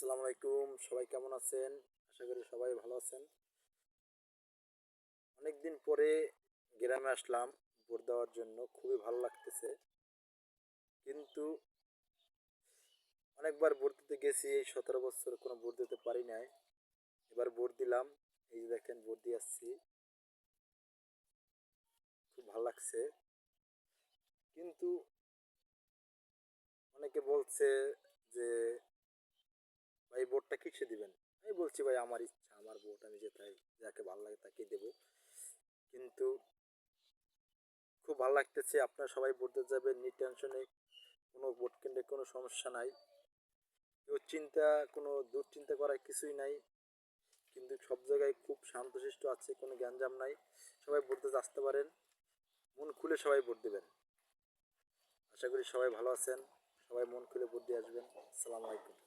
আসসালামু আলাইকুম, সবাই কেমন আছেন? আশা করি সবাই ভালো আছেন। অনেকদিন পরে গ্রামে আসলাম ভোট দেওয়ার জন্য, খুবই ভালো লাগতেছে। কিন্তু অনেকবার ভোট দিতে গেছি, এই 17 বছর কোনো ভোট দিতে পারি নাই। এবার ভোট দিলাম, এই যে দেখেন ভোট দিয়ে আসছি, খুব ভালো লাগছে। কিন্তু অনেকে বলছে যে ভাই ভোটটা কিসে দিবেন। আমি বলছি ভাই আমার ইচ্ছা, আমার ভোট আমি যেটাই যাকে ভালো লাগে তাকেই দেবো। কিন্তু খুব ভালো লাগতেছে, আপনারা সবাই ভোট দিতে যাবেন নির্টেনশনে, কোনো ভোট কেন্দ্রে কোনো সমস্যা নাই, কেউ চিন্তা কোনো দুশ্চিন্তা করার কিছুই নাই। কিন্তু সব জায়গায় খুব শান্তশিষ্ট আছে, কোনো গ্যাঞ্জাম নাই। সবাই ভোট দিতে আসতে পারেন, মন খুলে সবাই ভোট দেবেন। আশা করি সবাই ভালো আছেন, সবাই মন খুলে ভোট দিয়ে আসবেন। আসসালামু আলাইকুম।